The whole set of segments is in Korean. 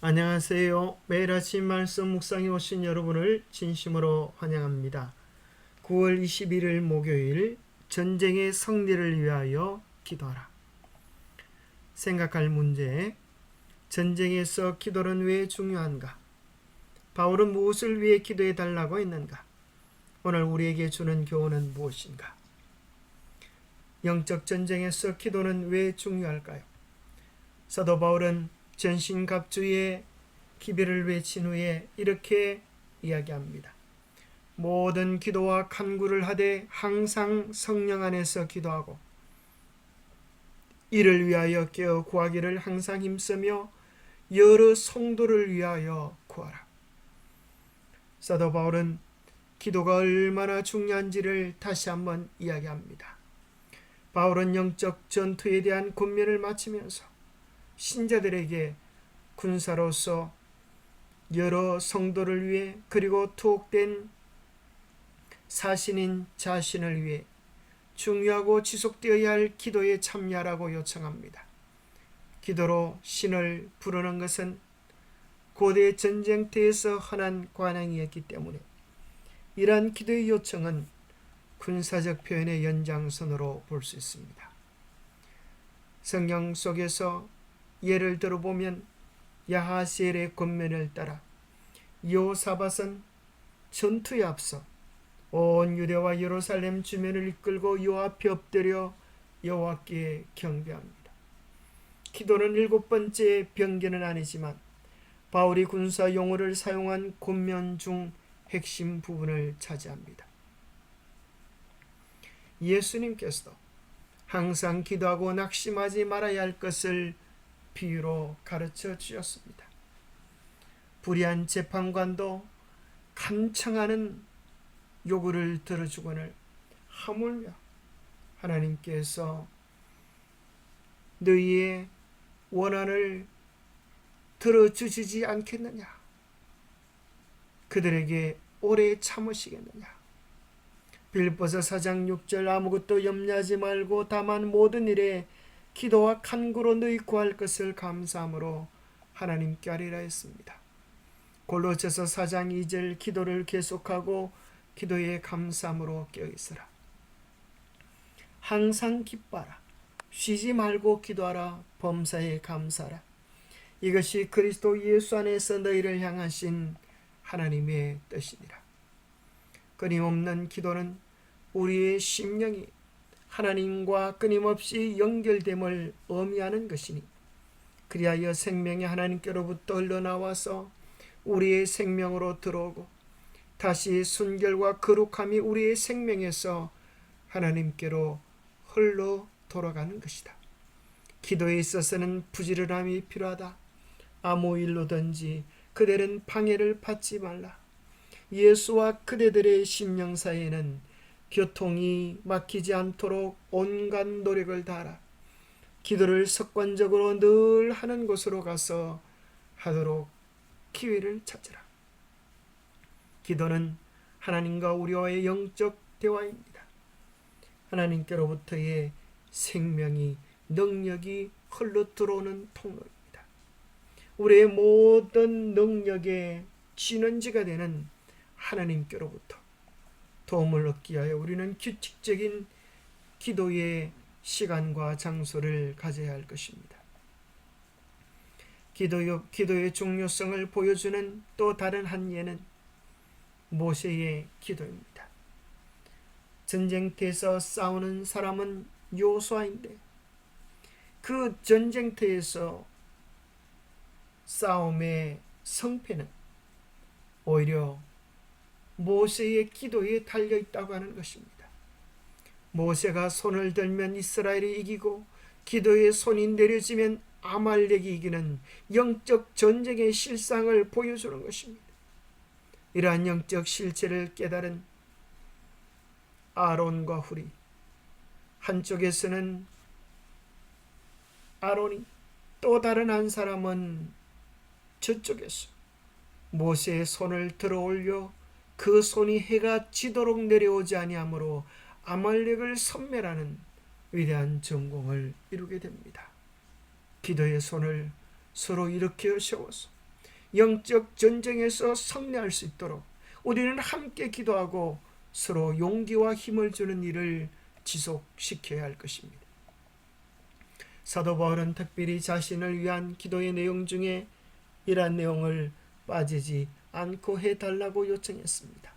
안녕하세요. 매일 아침 말씀 묵상에 오신 여러분을 진심으로 환영합니다. 9월 21일 목요일 전쟁의 승리를 위하여 기도하라. 생각할 문제: 전쟁에서 기도는 왜 중요한가? 바울은 무엇을 위해 기도해 달라고 했는가? 오늘 우리에게 주는 교훈은 무엇인가? 영적 전쟁에서 기도는 왜 중요할까요? 사도 바울은 전신갑주의 기별을 외친 후에 이렇게 이야기합니다. 모든 기도와 간구를 하되 항상 성령 안에서 기도하고 이를 위하여 깨어 구하기를 항상 힘쓰며 여러 성도를 위하여 구하라. 사도 바울은 기도가 얼마나 중요한지를 다시 한번 이야기합니다. 바울은 영적 전투에 대한 권면을 마치면서 신자들에게 군사로서 여러 성도를 위해 그리고 투옥된 사신인 자신을 위해 중요하고 지속되어야 할 기도에 참여하라고 요청합니다. 기도로 신을 부르는 것은 고대 전쟁터에서 흔한 관행이었기 때문에 이러한 기도의 요청은 군사적 표현의 연장선으로 볼 수 있습니다. 성경 속에서 예를 들어보면 야하시엘의 권면을 따라 여호사밧은 전투에 앞서 온 유대와 예루살렘 주민을 이끌고 여호와 앞에 엎드려 여호와께 경배합니다. 기도는 7번째 병기는 아니지만 바울이 군사 용어를 사용한 권면 중 핵심 부분을 차지합니다. 예수님께서도 항상 기도하고 낙심하지 말아야 할 것을 비유로 가르쳐 주셨습니다. 불의한 재판관도 간청하는 요구를 들어주거늘 하물며 하나님께서 너희의 원한을 들어주시지 않겠느냐? 그들에게 오래 참으시겠느냐? 빌립보서 4장 6절 아무것도 염려하지 말고 다만 모든 일에 기도와 간구로 너희 구할 것을 감사함으로 하나님께 아뢰라 했습니다. 골로새서 4장 2절 기도를 계속하고 기도에 감사함으로 껴있으라. 항상 기뻐하라. 쉬지 말고 기도하라. 범사에 감사하라. 이것이 그리스도 예수 안에서 너희를 향하신 하나님의 뜻이니라. 끊임없는 기도는 우리의 심령이 하나님과 끊임없이 연결됨을 의미하는 것이니 그리하여 생명이 하나님께로부터 흘러나와서 우리의 생명으로 들어오고 다시 순결과 거룩함이 우리의 생명에서 하나님께로 흘러 돌아가는 것이다. 기도에 있어서는 부지런함이 필요하다. 아무 일로든지 그들은 방해를 받지 말라. 예수와 그대들의 심령 사이에는 교통이 막히지 않도록 온갖 노력을 다하라. 기도를 습관적으로 늘 하는 곳으로 가서 하도록 기회를 찾으라. 기도는 하나님과 우리와의 영적 대화입니다. 하나님께로부터의 생명이 능력이 흘러 들어오는 통로입니다. 우리의 모든 능력의 진원지가 되는 하나님께로부터 도움을 얻기 위하여 우리는 규칙적인 기도의 시간과 장소를 가져야 할 것입니다. 기도의 중요성을 보여주는 또 다른 한 예는 모세의 기도입니다. 전쟁터에서 싸우는 사람은 여호수아인데 그 전쟁터에서 싸움의 성패는 오히려 모세의 기도에 달려있다고 하는 것입니다. 모세가 손을 들면 이스라엘이 이기고 기도에 손이 내려지면 아말렉이 이기는 영적 전쟁의 실상을 보여주는 것입니다. 이러한 영적 실체를 깨달은 아론과 훌이, 한쪽에서는 아론이, 또 다른 한 사람은 저쪽에서 모세의 손을 들어 올려 그 손이 해가 지도록 내려오지 아니하므로 아말렉을 섬멸하는 위대한 전공을 이루게 됩니다. 기도의 손을 서로 일으켜 세워서 영적 전쟁에서 승리할 수 있도록 우리는 함께 기도하고 서로 용기와 힘을 주는 일을 지속시켜야 할 것입니다. 사도 바울은 특별히 자신을 위한 기도의 내용 중에 이러한 내용을 빠지지 않고 해달라고 요청했습니다.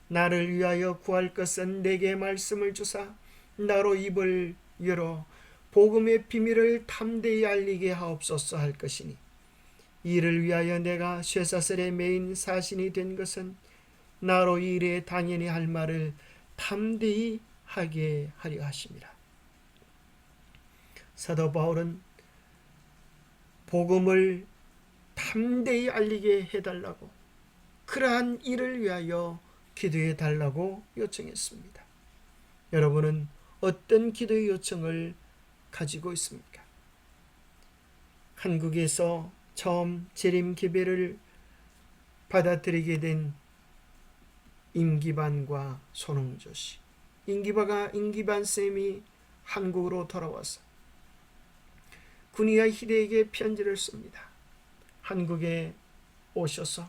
나를 위하여 구할 것은 내게 말씀을 주사 나로 입을 열어 복음의 비밀을 담대히 알리게 하옵소서 할 것이니 이를 위하여 내가 쇠사슬에 매인 사신이 된 것은 나로 이 일에 당연히 할 말을 담대히 하게 하려 하심이라. 사도 바울은 복음을 담대히 알리게 해달라고 그러한 일을 위하여 기도해 달라고 요청했습니다. 여러분은 어떤 기도의 요청을 가지고 있습니까? 한국에서 처음 재림 기배를 받아들이게 된 임기반과 손홍조 씨, 임기반 쌤이 한국으로 돌아와서 군의와 희대에게 편지를 씁니다. 한국에 오셔서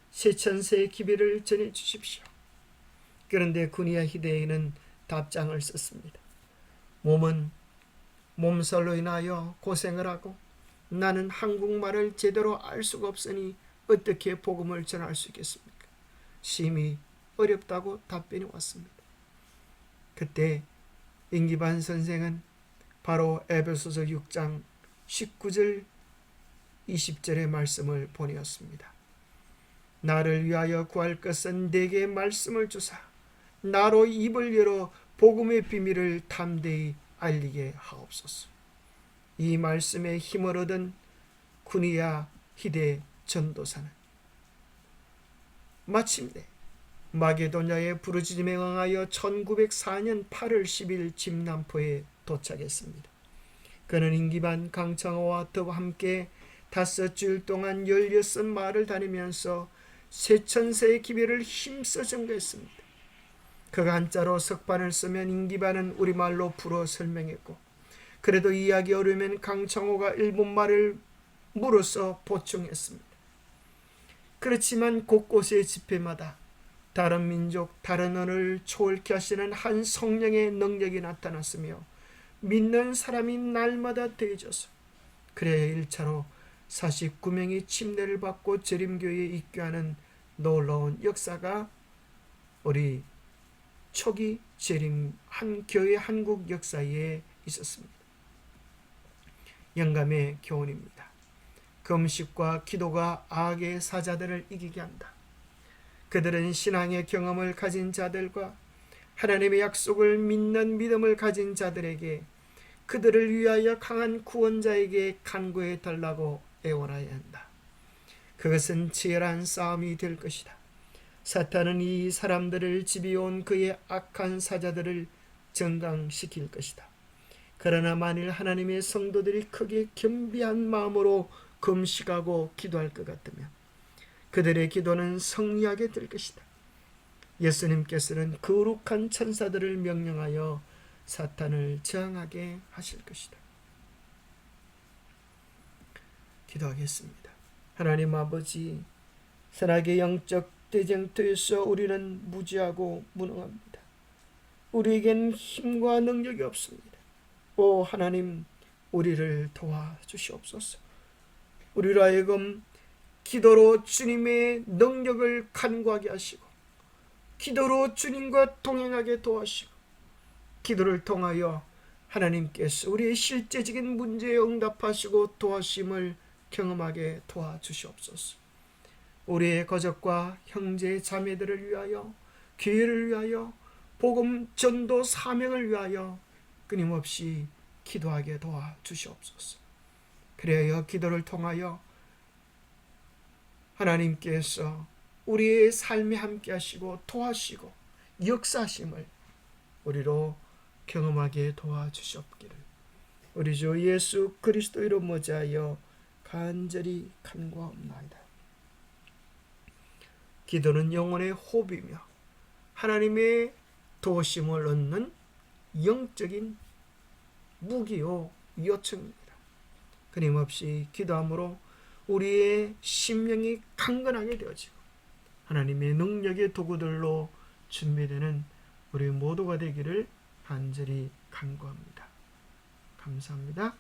세천세의 기배를 전해 주십시오. 그런데 군의와 희대에는 답장을 썼습니다. 몸살로 인하여 고생을 하고 나는 한국말을 제대로 알 수가 없으니 어떻게 복음을 전할 수 있겠습니까? 심히 어렵다고 답변이 왔습니다. 그때 임기반 선생은 바로 에베소서 6장 19절 20절의 말씀을 보내었습니다. 나를 위하여 구할 것은 내게 말씀을 주사 나로 입을 열어 복음의 비밀을 담대히 알리게 하옵소서. 이 말씀에 힘을 얻은 군의야 히데 전도사는 마침내 마게도냐의 부르짖음에 응하여 1904년 8월 10일 집남포에 도착했습니다. 그는 임기반 강창호와 더 함께 5주일 동안 16마을을 다니면서 세천세의 기별을 힘써 전거했습니다. 그가 한자로 석반을 쓰면 임기반은 우리말로 풀어 설명했고 그래도 이해하기 어려우면 강창호가 일본말을 물어서 보충했습니다. 그렇지만 곳곳의 집회마다 다른 민족, 다른 언어를 초월케 하시는 한 성령의 능력이 나타났으며 믿는 사람이 날마다 더해져서 그래야 1차로 49명이 침례를 받고 재림교회에 입교하는 놀라운 역사가 우리 초기 재림 한 교회 한국 역사에 있었습니다. 영감의 교훈입니다. 금식과 기도가 악의 사자들을 이기게 한다. 그들은 신앙의 경험을 가진 자들과 하나님의 약속을 믿는 믿음을 가진 자들에게 그들을 위하여 강한 구원자에게 간구해 달라고 애원해야 한다. 그것은 치열한 싸움이 될 것이다. 사탄은 이 사람들을 지배해온 그의 악한 사자들을 정강시킬 것이다. 그러나 만일 하나님의 성도들이 크게 겸비한 마음으로 금식하고 기도할 것 같으면 그들의 기도는 성리하게 될 것이다. 예수님께서는 거룩한 천사들을 명령하여 사탄을 저항하게 하실 것이다. 기도하겠습니다. 하나님 아버지, 선악의 영적 대쟁터에서 우리는 무지하고 무능합니다. 우리에겐 힘과 능력이 없습니다. 오 하나님, 우리를 도와주시옵소서. 우리로 하여금 기도로 주님의 능력을 간구하게 하시고 기도로 주님과 동행하게 도와주시고 기도를 통하여 하나님께서 우리의 실제적인 문제에 응답하시고 도와주심을 경험하게 도와주시옵소서. 우리의 가족과 형제 자매들을 위하여 교회를 위하여 복음 전도 사명을 위하여 끊임없이 기도하게 도와주시옵소서. 그래야 기도를 통하여 하나님께서 우리의 삶에 함께 하시고 도와주시고 역사하심을 우리로 경험하게 도와주시옵기를 우리 주 예수 그리스도 이름 모자하여 간절히 간구하옵나이다. 기도는 영혼의 호흡이며 하나님의 도우심을 얻는 영적인 무기요 요청입니다. 끊임없이 기도함으로 우리의 심령이 강건하게 되어지고 하나님의 능력의 도구들로 준비되는 우리 모두가 되기를 간절히 간구합니다. 감사합니다.